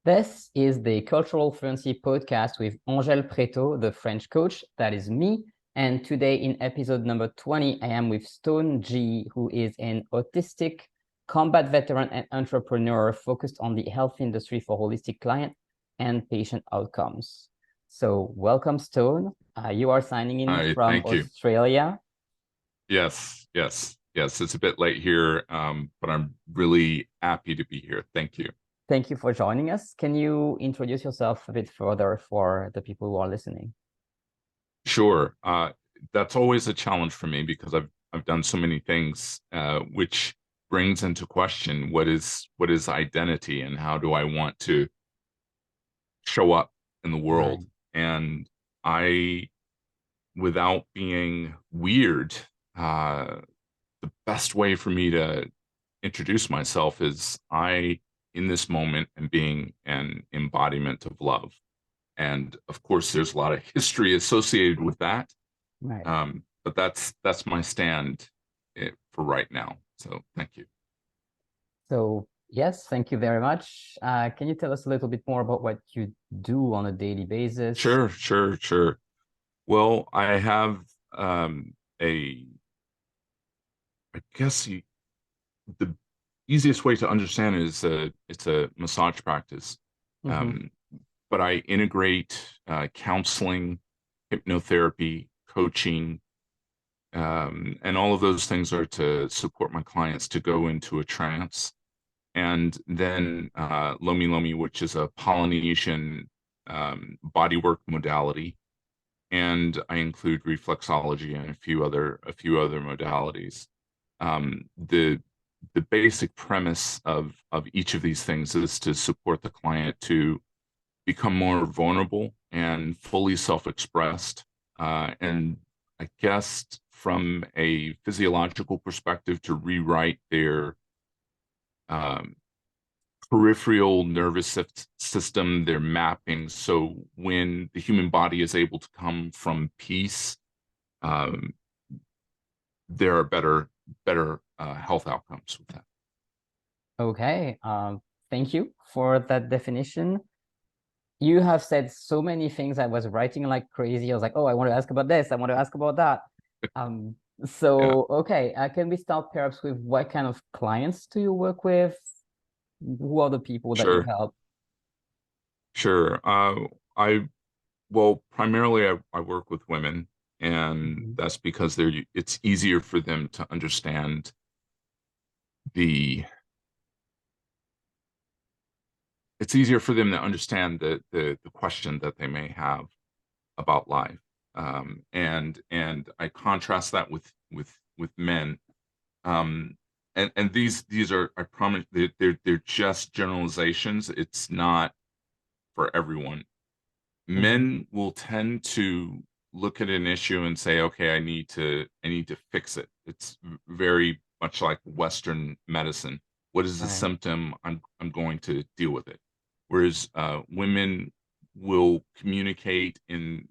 This is the Cultural Fluency podcast with Angel Pretot, the French coach. That is me. And today in episode number 20, I am with Stone Gye, who is an autistic combat veteran and entrepreneur focused on the health industry for holistic client and patient outcomes. So welcome, Stone. You are signing in Hi, from thank you. Australia. Yes. It's a bit late here, but I'm really happy to be here. Thank you. Thank you for joining us. Can you introduce yourself a bit further for the people who are listening? Sure. That's always a challenge for me because I've done so many things, which brings into question what is identity and how do I want to show up in the Right. world? And I, without being weird, the best way for me to introduce myself is I, in this moment, am being an embodiment of love. And of course, there's a lot of history associated with that. Right. But that's my stand for right now. So thank you. So, yes, thank you very much. Can you tell us a little bit more about what you do on a daily basis? Sure. Well, I have a, I guess the easiest way to understand it is it's a massage practice. Mm-hmm. Um, but I integrate counseling, hypnotherapy, coaching, and all of those things are to support my clients to go into a trance. And then Lomi Lomi, which is a Polynesian bodywork modality, and I include reflexology and a few other modalities. The basic premise of each of these things is to support the client to become more vulnerable and fully self-expressed. And I guess from a physiological perspective, to rewrite their um, peripheral nervous system, their mapping. So when the human body is able to come from peace, um, there are better health outcomes with that. Okay. Thank you for that definition. You have said so many things. I was writing like crazy. I was like, oh, I want to ask about this. I want to ask about that. Um, Yeah, so, okay. Can we start perhaps with what kind of clients do you work with? Who are the people that you sure, help? sure. I Well, primarily I work with women, and Mhm. that's because it's easier for them to understand the it's easier for them to understand the question that they may have about life. And I contrast that with men. Um, and these are, I promise, they're just generalizations. It's not for everyone. Mhm. Men will tend to look at an issue and say, okay, I need to fix it. It's very much like Western medicine. What is the Right. symptom? I'm going to deal with it. Whereas women will communicate in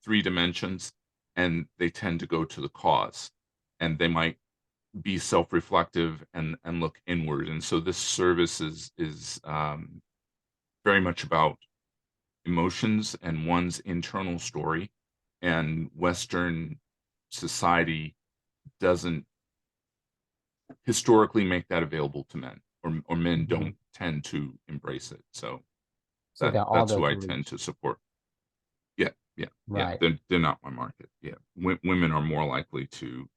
three dimensions, and they tend to go to the cause, and they might be self-reflective and look inward. And so this service is very much about emotions and one's internal story. And Western society doesn't historically make that available to men, or men Mhm. don't tend to embrace it. So So there are that's other who I to tend reach. to support. Yeah. Right. They're not my market. Yeah, women are more likely to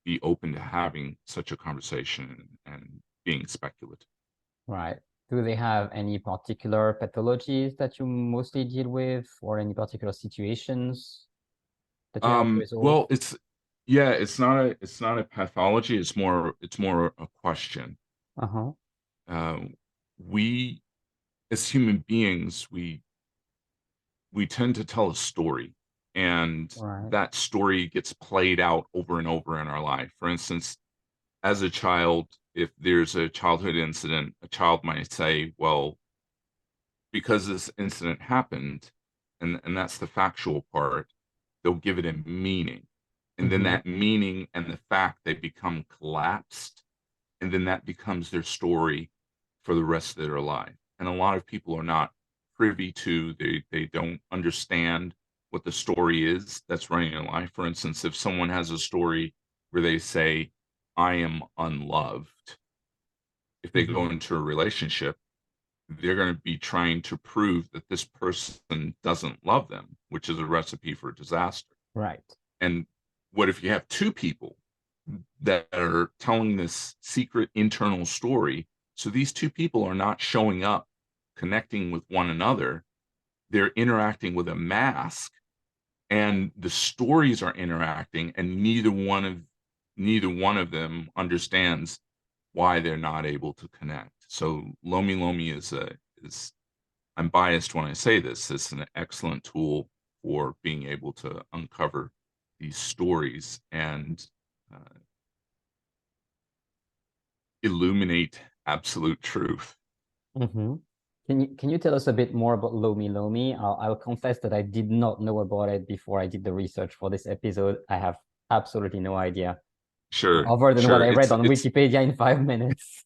be open to having such a conversation and being speculative. Right. Do they have any particular pathologies that you mostly deal with, or any particular situations that you help resolve? Well, it's not a pathology. It's more a question. Uh-huh. Uh, we as human beings, we tend to tell a story, and Right. that story gets played out over and over in our life. For instance, as a child, if there's a childhood incident, a child might say, well, because this incident happened, and that's the factual part, they'll give it a meaning. And then Mm-hmm. that meaning and the fact, they become collapsed, and then that becomes their story for the rest of their life. and a lot of people are not privy to. They don't understand what the story is that's running in life. For instance, if someone has a story where they say, I am unloved, if they go into a relationship, they're going to be trying to prove that this person doesn't love them, which is a recipe for disaster. Right. And what if you have two people that are telling this secret internal story? So these two people are not showing up, connecting with one another. They're interacting with a mask, and the stories are interacting, and neither one of them understands why they're not able to connect. So Lomi Lomi is I'm biased when I say this. It's an excellent tool for being able to uncover these stories and illuminate absolute truth. Can you tell us a bit more about Lomi Lomi? I'll confess that I did not know about it before I did the research for this episode. I have absolutely no idea. Sure. Other than what I read on It's Wikipedia in 5 minutes.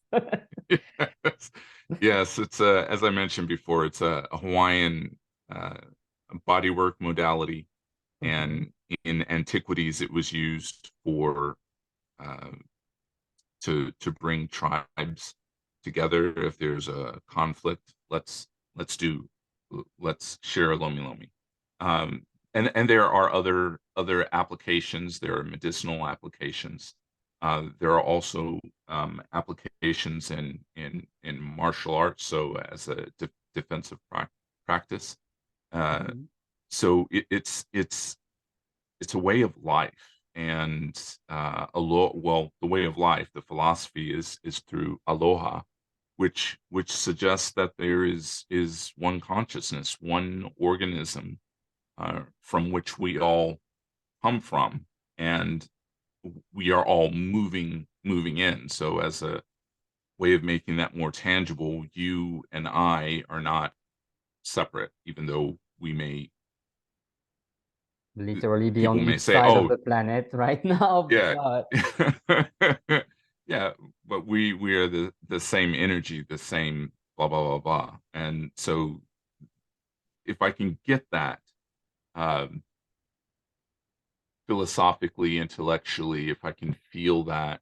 yes, yes. It's as I mentioned before, it's a Hawaiian bodywork modality, and in antiquities it was used for to bring tribes together. If there's a conflict, let's share a Lomi Lomi. And there are other applications. There are medicinal applications. There are also applications in martial arts, so as a defensive practice. So it's a way of life, and the way of life, the philosophy is through aloha, which suggests that there is one consciousness, one organism from which we all come from, and we are all moving in. So as a way of making that more tangible, you and I are not separate, even though we may literally be people on may each say, side of oh the planet right now. yeah. But Yeah, but we are the same energy, the same blah blah blah blah. And so if I can get that um philosophically, intellectually, if I can feel that,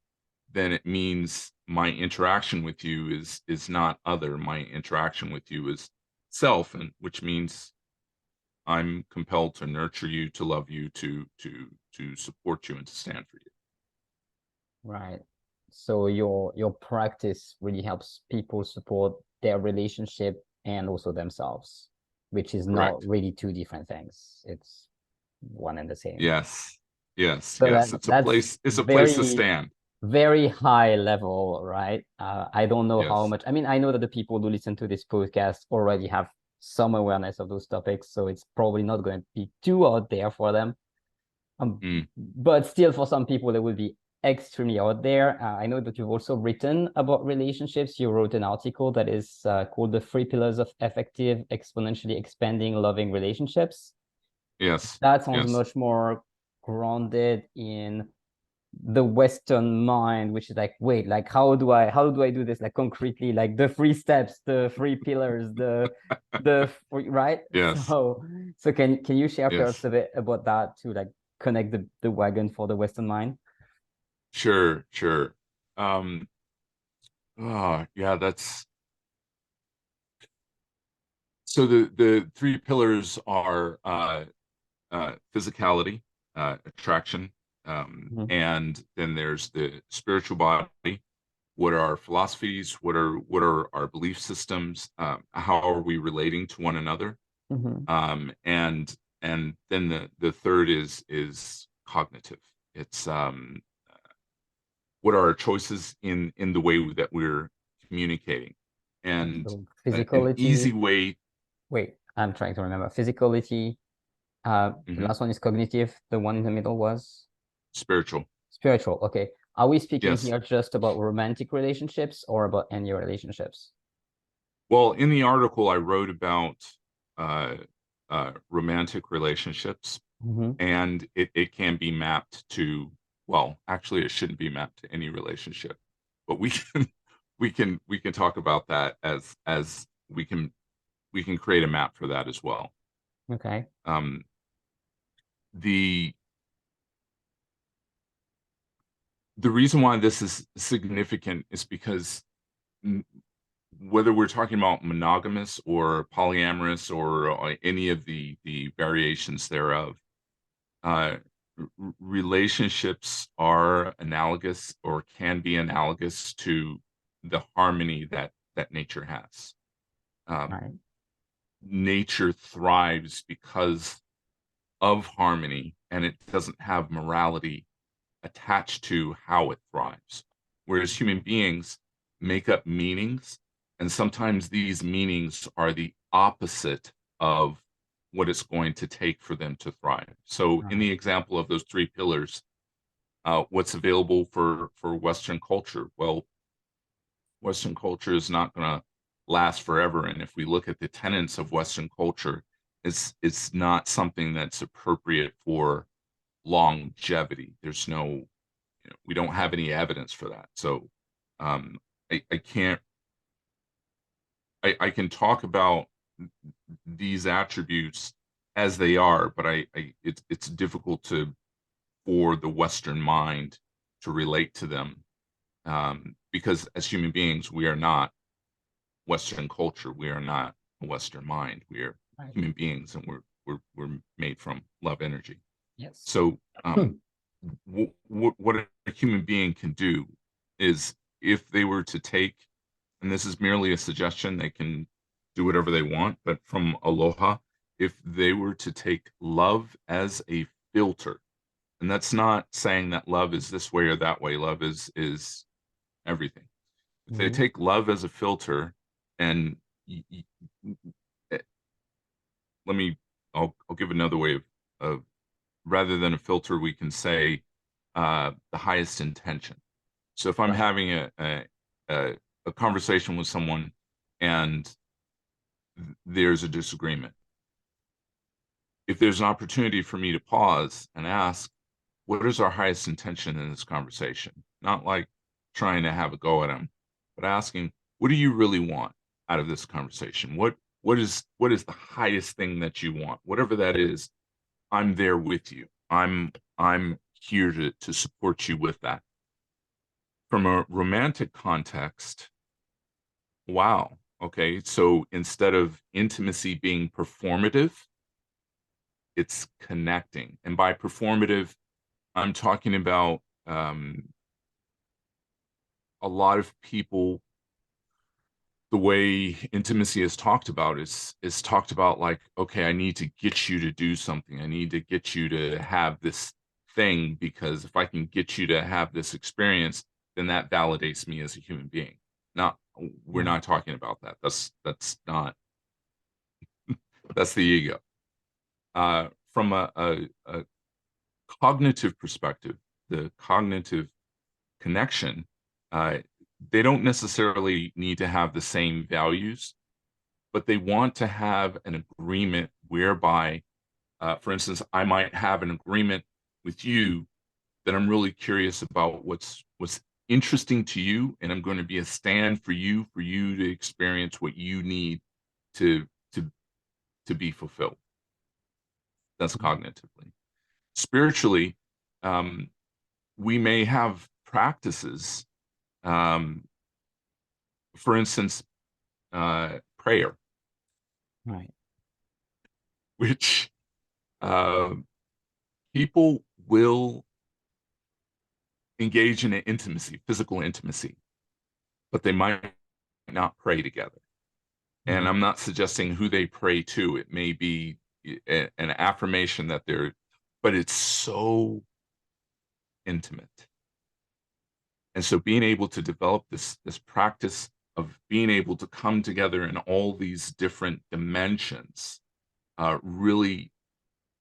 then it means my interaction with you is not other. My interaction with you is self, and which means I'm compelled to nurture you, to love you, to support you, and to stand for you. right. So your practice really helps people support their relationship and also themselves, which is not Correct. really two different things. It's one and the same. Yes. Yes. So Yes. It's a that's place. It's a place to very, stand. very high level, right? I don't know how Yes. much. I mean, I know that the people who listen to this podcast already have some awareness of those topics, so it's probably not going to be too out there for them. But still, for some people, it will be extremely out there. I know that you've also written about relationships. You wrote an article that is called The Three Pillars of Effective, Exponentially Expanding Loving Relationships. Yes. That sounds Yes. much more grounded in the Western mind, which is like, wait, like how do I do this like concretely, like the three steps, the three pillars, right? Yes. So can you share Yes. perhaps a bit about that to like connect the wagon for the Western mind? Sure. Sure. Oh, yeah, that's so the three pillars are physicality, attraction, and then there's the spiritual body. What are our philosophies? What are our belief systems? How are we relating to one another? And then the third is cognitive. It's what are our choices in the way that we're communicating, and So an easy physicality. way. Wait, I'm trying to remember. Physicality. The last one is cognitive. The one in the middle was Spiritual. spiritual. Okay. Are we speaking Yes. here just about romantic relationships or about any relationships? Well, in the article, I wrote about uh, romantic relationships, and it can be mapped to, well, actually, it shouldn't be mapped to any relationship, but we can we can talk about that as we can create a map for that as well. Okay. The reason why this is significant is because whether we're talking about monogamous or polyamorous or any of the variations thereof, relationships are analogous or can be analogous to the harmony that nature has. Right. Nature thrives because of harmony, and it doesn't have morality attached to how it thrives. Whereas human beings make up meanings, and sometimes these meanings are the opposite of what it's going to take for them to thrive. So in Right. the example of those three pillars, what's available for Western culture? Well, Western culture is not going to last forever. And if we look at the tenets of Western culture, it's not something that's appropriate for longevity. There's no, we don't have any evidence for that. So I can't, I can talk about these attributes as they are, but it's difficult for the Western mind to relate to them, because as human beings, we are not Western culture. We are not a Western mind. We are Right. human beings, and we're made from love energy. Yes. So what a human being can do is, if they were to take, and this is merely a suggestion, they can do whatever they want, but from Aloha, if they were to take love as a filter, and that's not saying that love is this way or that way, love is everything. If they take love as a filter, and eh, I'll give another way of rather than a filter, we can say the highest intention. So if I'm Right. having a conversation with someone and there's a disagreement, if there's an opportunity for me to pause and ask, what is our highest intention in this conversation? Not like trying to have a go at them, but asking, what do you really want out of this conversation? What is the highest thing that you want? Whatever that is, I'm there with you. I'm here to support you with that. From a romantic context, wow. Okay, so instead of intimacy being performative, it's connecting. And by performative, I'm talking about a lot of people, the way intimacy is talked about is talked about like, okay, I need to get you to do something. I need to get you to have this thing, because if I can get you to have this experience, then that validates me as a human being. We're not talking about that. That's not, that's the ego. From a cognitive perspective, the cognitive connection, they don't necessarily need to have the same values, but they want to have an agreement whereby, for instance, I might have an agreement with you that I'm really curious about what's interesting to you, and I'm going to be a stand for you to experience what you need to be fulfilled. That's cognitively. Spiritually, we may have practices, for instance, prayer, Right. which people will engage in an intimacy, physical intimacy, but they might not pray together. And I'm not suggesting who they pray to. It may be an affirmation that but it's so intimate. And so being able to develop this practice of being able to come together in all these different dimensions really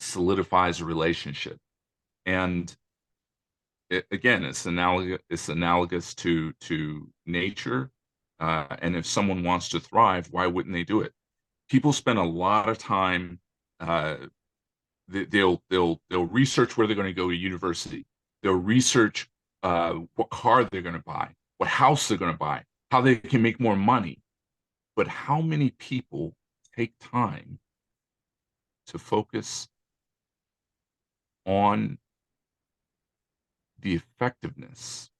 solidifies a relationship. And again, it's analogous to nature. And if someone wants to thrive, why wouldn't they do it? People spend a lot of time. They'll research where they're going to go to university. They'll research what car they're going to buy, what house they're going to buy, how they can make more money. But how many people take time to focus on the effectiveness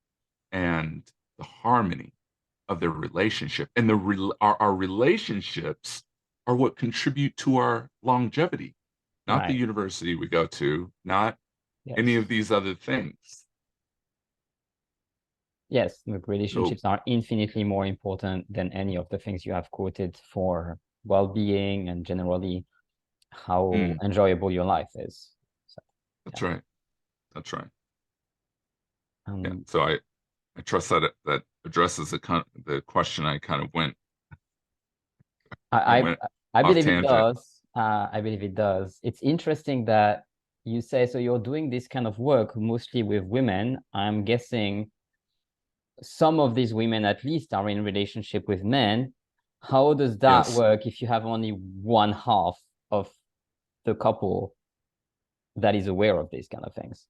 and the harmony of their relationship? And our relationships are what contribute to our longevity, not the Right. university we go to, not any of Yes. these other things. Yes, the So, relationships are infinitely more important than any of the things you have quoted for well-being and generally how mm, enjoyable your life is. So, that's yeah. right. That's right. Yeah. Um, So I trust that that addresses the question. I I, went I I off believe it tangent. does. I believe it does. It's interesting that you say so you're doing this kind of work mostly with women. I'm guessing some of these women at least are in relationship with men. How does that Yes. work if you have only one half of the couple that is aware of these kind of things?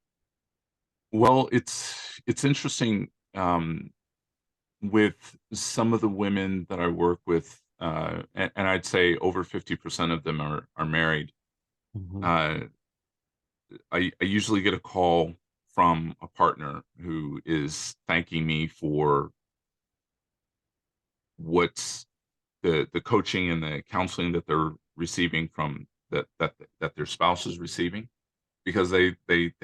Well, it's interesting with some of the women that I work with, and I'd say over 50% of them are married. Mhm. Uh, I usually get a call from a partner who is thanking me for what's the coaching and the counseling that they're receiving from that their spouse is receiving, because they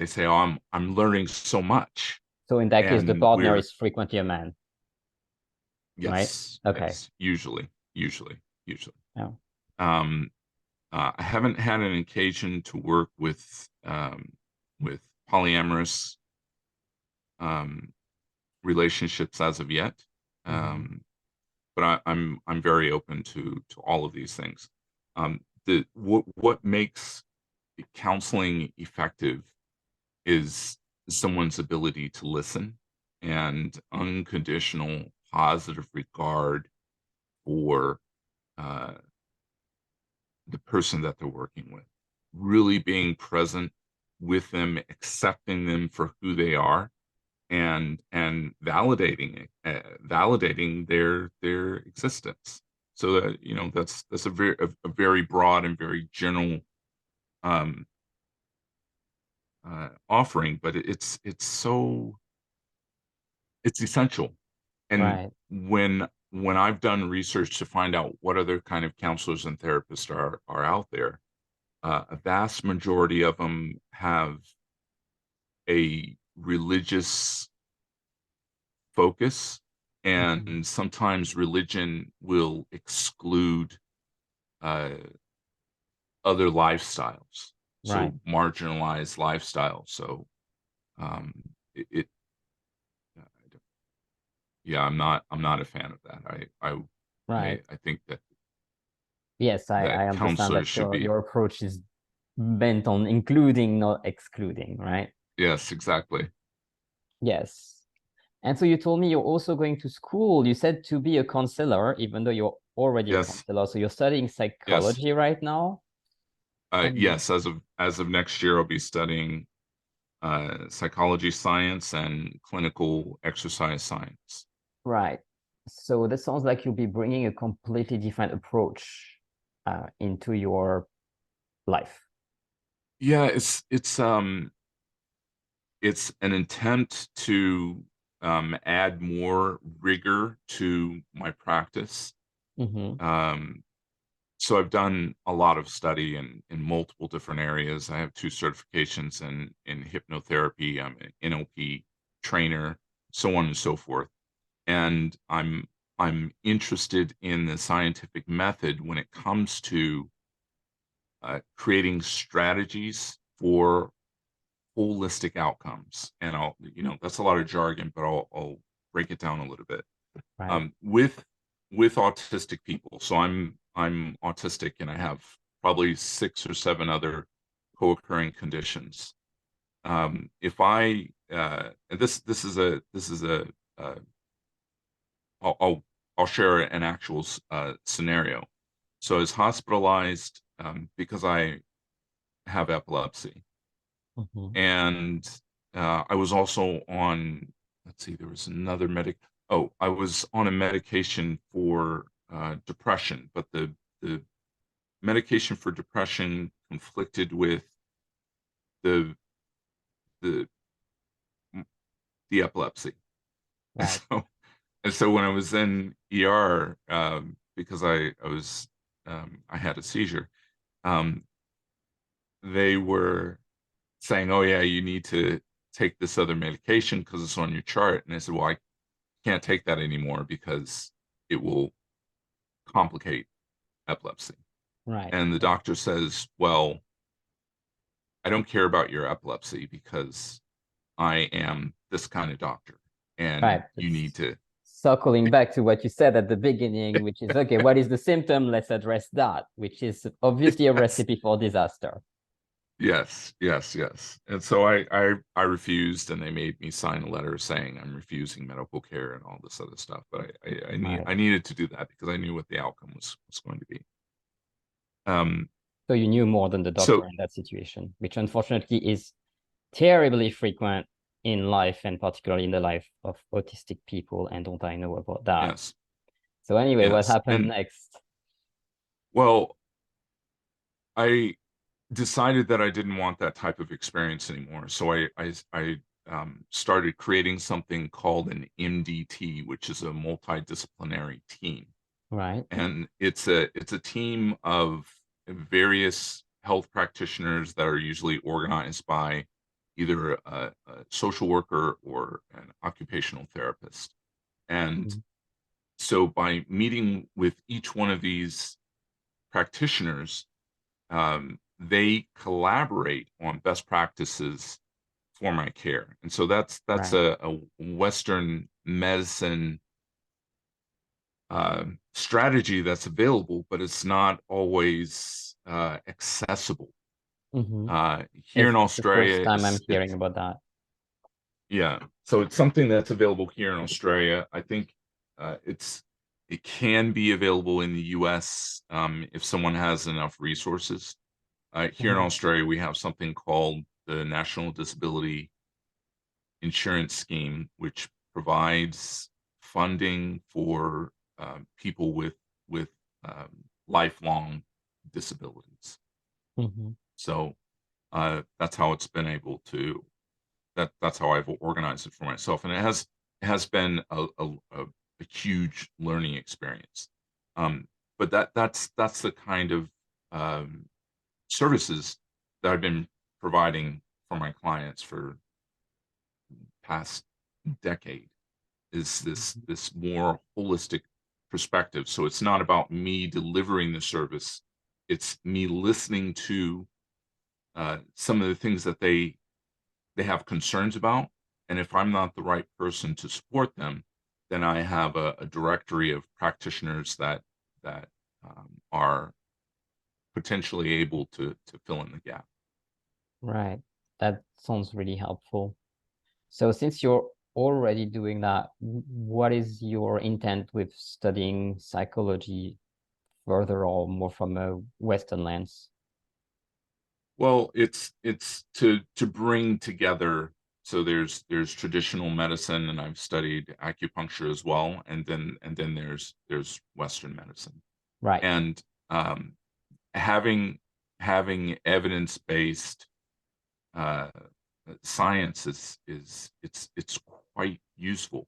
say, "Oh, I'm learning so much." So in that case, the And partner we're is frequently a man, right? yes, Okay. yes, usually. Yeah. Um, I haven't had an occasion to work with polyamorous um, relationships as of yet, Mhm. um, but I'm very open to all of these things. The what makes counseling effective is someone's ability to listen and unconditional positive regard for uh, the person that they're working with, really being present with them, accepting them for who they are, and validating it, validating their existence. So that, that's a very broad and very general um, offering, but it's essential. And Right. when I've done research to find out what other kind of counselors and therapists are out there, a vast majority of them have a religious focus, Mhm. and sometimes religion will exclude uh, other lifestyles, Right. so marginalized lifestyles. So um, it yeah, I'm not a fan of that. Right. I think Yes, I that understand that counselors should be. your approach is bent on including, not excluding, right? Yes, exactly. Yes. And so you told me you're also going to school. You said to be a counselor, even though you're already a Yes, counselor. So you're studying yes, psychology right now. Um, yes. As of next year, I'll be studying psychology science and clinical exercise science. right. So that sounds like you'll be bringing a completely different approach into your life. Yeah, it's an attempt to add more rigor to my practice. Hmm. Um, so I've done a lot of study in multiple different areas. I have two certifications in hypnotherapy. I'm an NLP trainer, so on and so forth. And I'm interested in the scientific method when it comes to creating strategies for holistic outcomes. And that's a lot of jargon, but I'll break it down a little bit. Right. With autistic people. So I'm autistic, and I have probably six or seven other co-occurring conditions. If I and this is a I'll I'll, I'll share an actual scenario. So I was hospitalized because I have epilepsy, Hmm. and I was also on. Let's see, there was another medic. Oh, I was on a medication for depression, but the medication for depression conflicted with the the the epilepsy. And Right. so when I was in ER, because I had a seizure, um, they were saying, "Oh yeah, you need to take this other medication because it's on your chart." And I said, "Well, I can't take that anymore because it will complicate epilepsy." Right. And the doctor says, "Well, I don't care about your epilepsy because I am this kind of doctor, Right. and you need It's to." circling back to what you said at the beginning, which is, okay, what is the symptom? Let's address that, which is obviously a Yes, recipe for disaster. yes, yes, yes. And so I refused, and they made me sign a letter saying I'm refusing medical care and all this other stuff. But Right. I needed to do that because I knew what the outcome was going to be. Um, So you knew more than the doctor so in that situation, which unfortunately is terribly frequent in life, and particularly in the life of autistic people. And don't I know about that? yes, So anyway, what yes. happened And next? well, I decided that I didn't want that type of experience anymore. So I started creating something called an MDT, which is a multidisciplinary team. Right. And it's a team of various health practitioners that are usually organized by either a social worker or an occupational therapist. And Mhm. so by meeting with each one of these practitioners, they collaborate on best practices for my care. And so that's Right. a Western medicine strategy that's available, but it's not always accessible. Hmm. Here in It's the first Australia, time I'm it's hearing about that. yeah. So it's something that's available here in Australia. I think it can be available in the U.S. If someone has enough resources. Here in Mhm. Australia, we have something called the National Disability Insurance Scheme, which provides funding for people with lifelong disabilities. Mhm. So that's how it's been able to that's how I've organized it for myself, and it has been a huge learning experience. Um, but that's the kind of um, services that I've been providing for my clients for past decade is this Mhm. this more holistic perspective. So it's not about me delivering the service; it's me listening to some of the things that they have concerns about, and if I'm not the right person to support them, then I have a directory of practitioners that are potentially able to fill in the gap. Right. That sounds really helpful. So since you're already doing that, what is your intent with studying psychology further, or more from a Western lens? Well, it's to bring together. So there's traditional medicine, and I've studied acupuncture as well, and then there's Western medicine, Right. and um, having having evidence based uh, science is it's quite useful.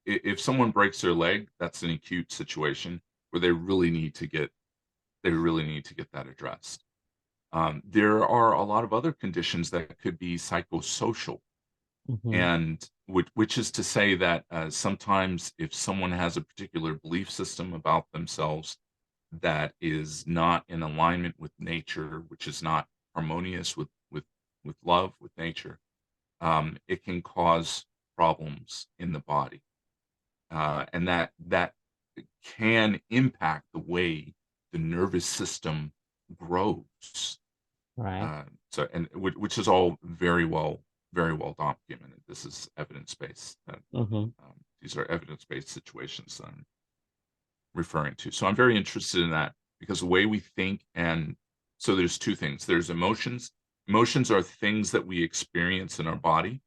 If someone breaks their leg, that's an acute situation where they really need to get that addressed. There are a lot of other conditions that could be psychosocial, Hmm. and which is to say that sometimes if someone has a particular belief system about themselves that is not in alignment with nature, which is not harmonious with love, with nature, it can cause problems in the body, and that can impact the way the nervous system grows. Right. So, and which is all very well documented. This is evidence based. Hmm. These are evidence based situations that I'm referring to. So I'm very interested in that because the way we think, and so there's two things. There's emotions. Emotions are things that we experience in our body,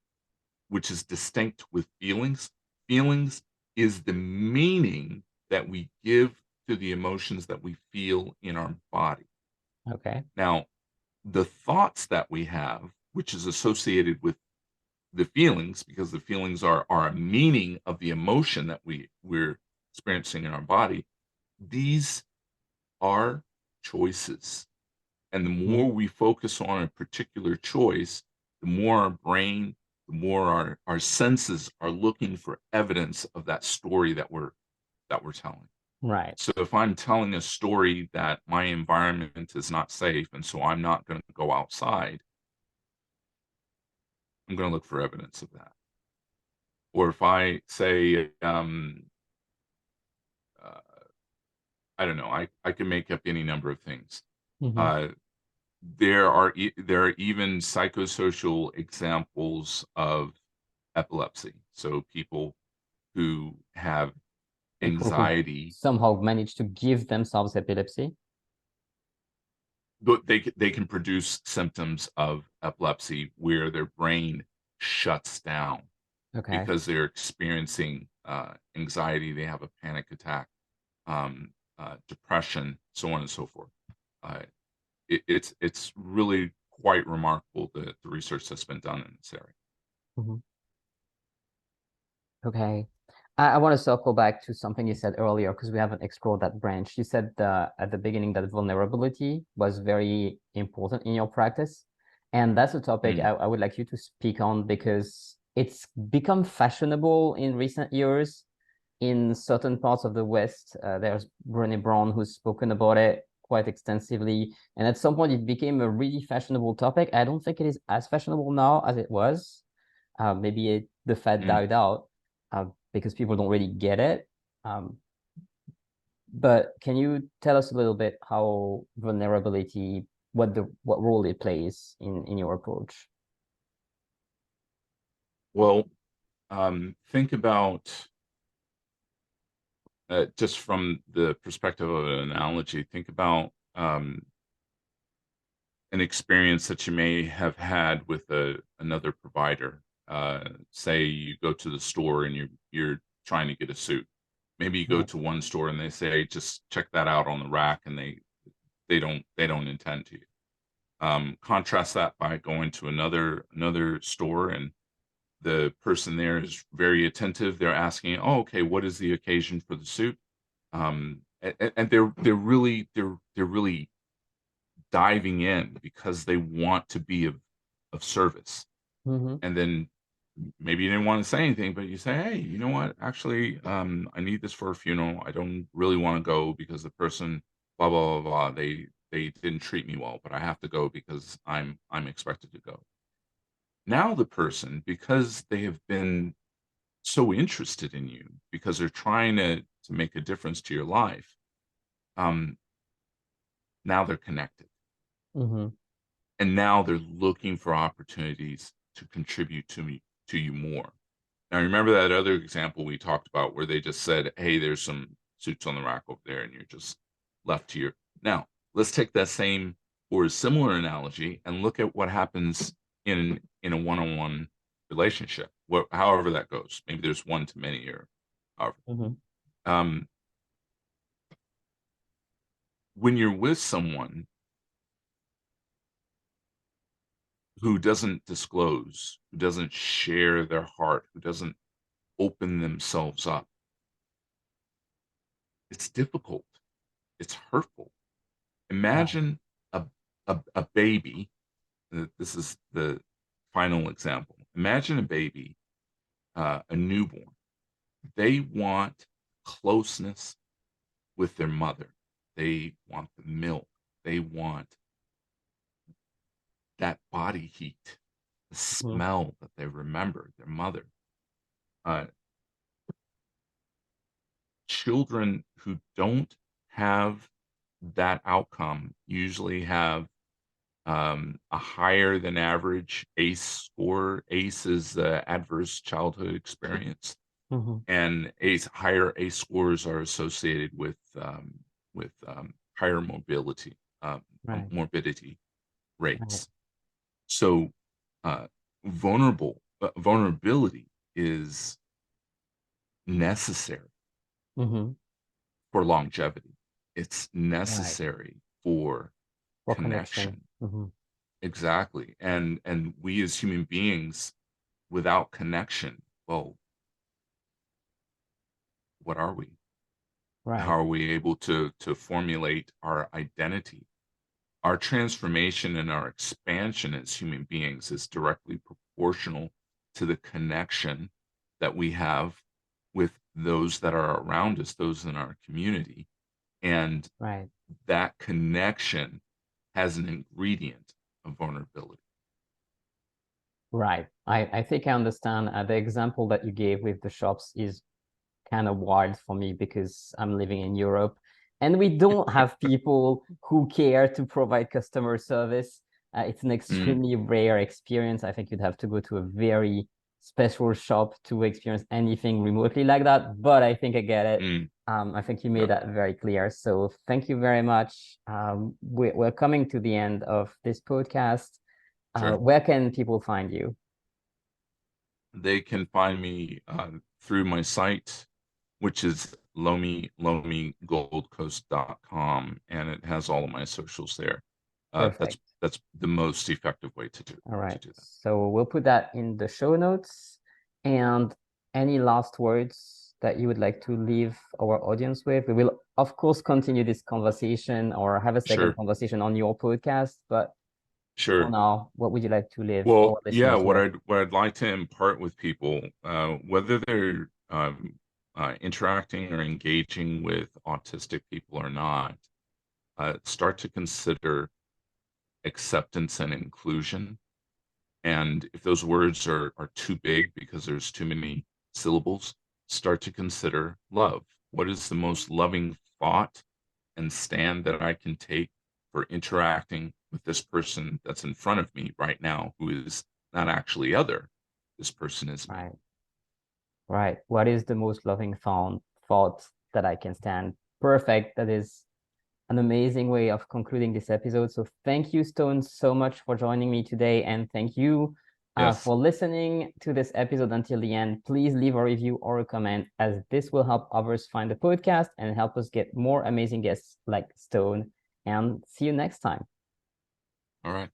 which is distinct with feelings. Feelings is the meaning that we give to the emotions that we feel in our body. Okay. Now, the thoughts that we have, which is associated with the feelings, because the feelings are a meaning of the emotion that we're experiencing in our body, these are choices. And the Mhm. more we focus on a particular choice, the more our brain, the more our senses are looking for evidence of that story that we're telling. Right. So if I'm telling a story that my environment is not safe, and so I'm not going to go outside, I'm going to look for evidence of that. Or if I say, uh, I don't know, I can make up any number of things. Mhm. Uh, there are even psychosocial examples of epilepsy. So people who have People who anxiety, somehow manage to give themselves epilepsy. but they can produce symptoms of epilepsy where their brain shuts down Okay. because they're experiencing anxiety. They have a panic attack, depression, so on and so forth. Uh, it's really quite remarkable, the research that's been done in this area. Mhm. Okay. I want to circle back to something you said earlier because we haven't explored that branch. You said at the beginning that vulnerability was very important in your practice. And that's a topic Mm. I would like you to speak on because it's become fashionable in recent years in certain parts of the West. There's Brené Brown who's spoken about it quite extensively. And at some point, it became a really fashionable topic. I don't think it is as fashionable now as it was. The fad Mm. died out because people don't really get it. Um, but can you tell us a little bit how vulnerability, what role it plays in your approach? Well, think about just from the perspective of an analogy, think about an experience that you may have had with another provider. Say you go to the store and you're trying to get a suit. Maybe you go Right. to one store and they say, just check that out on the rack, and they don't intend to. Contrast that by going to another store, and the person there is very attentive. They're asking, "Oh, okay, what is the occasion for the suit?" And they're really diving in because they want to be of service. Mm-hmm. And then maybe you didn't want to say anything, but you say, "Hey, you know what? Actually, I need this for a funeral. I don't really want to go because the person, blah blah blah blah, they didn't treat me well, but I have to go because I'm expected to go." Now the person, because they have been so interested in you, because they're trying to make a difference to your life, um, now they're connected, Mm-hmm. and now they're looking for opportunities to contribute to you more. Now, remember that other example we talked about where they just said, "Hey, there's some suits on the rack over there," and you're just left to your. Now, let's take that same or a similar analogy and look at what happens in a one-on-one relationship, however that goes. Maybe there's one to many, or however. Mm-hmm. Um, when you're with someone who doesn't disclose, who doesn't share their heart, who doesn't open themselves up, it's difficult. It's hurtful. Right. Imagine a baby. This is the final example. Imagine a baby, a newborn. They want closeness with their mother. They want the milk. They want that body heat, the Mm-hmm. smell that they remember their mother. Uh, Children who don't have that outcome usually have a higher than average ACE score. ACE is adverse childhood experience, Mm-hmm. and higher ACE scores are associated with higher Right. morbidity Right. rates. So uh, vulnerability is necessary. Mm-hmm. for longevity. It's Right. necessary for For connection. connection. Hmm. Exactly. And we as human beings, without connection, well, what are we? How Right. are we able to formulate our identity? Our transformation and our expansion as human beings is directly proportional to the connection that we have with those that are around us, those in our community. And Right. that connection has an ingredient of vulnerability. Right. I think I understand. The example that you gave with the shops is kind of wild for me because I'm living in Europe and we don't have people who care to provide customer service. It's an Mm, extremely rare experience. I think you'd have to go to a very special shop to experience anything remotely like that. But I think I get it. mm, I think you made yep, that very clear. So thank you very much. We're coming to the end of this podcast. sure. Where can people find you? They can find me through my site, which is lomi lomi goldcoast.com, and it has all of my socials there. That's Perfect. that's the most effective way All to right. do that. So we'll put that in the show notes. And any last words that you would like to leave our audience with? We will, of course, continue this conversation or have a second Sure, conversation on your podcast. But for sure. now, what would you like to leave our Well, yeah, listeners with? what I'd like to impart with people, whether they're interacting or engaging with autistic people or not, start to consider acceptance and inclusion. And if those words are too big because there's too many syllables, start to consider love. What is the most loving thought and stand that I can take for interacting with this person that's in front of me right now, who is not actually other? This person is me. Right. Right. What is the most loving thought that I can stand? Perfect. That is an amazing way of concluding this episode. So thank you, Stone, so much for joining me today. And thank you Yes. for listening to this episode until the end. Please leave a review or a comment, as this will help others find the podcast and help us get more amazing guests like Stone. And see you next time. All right.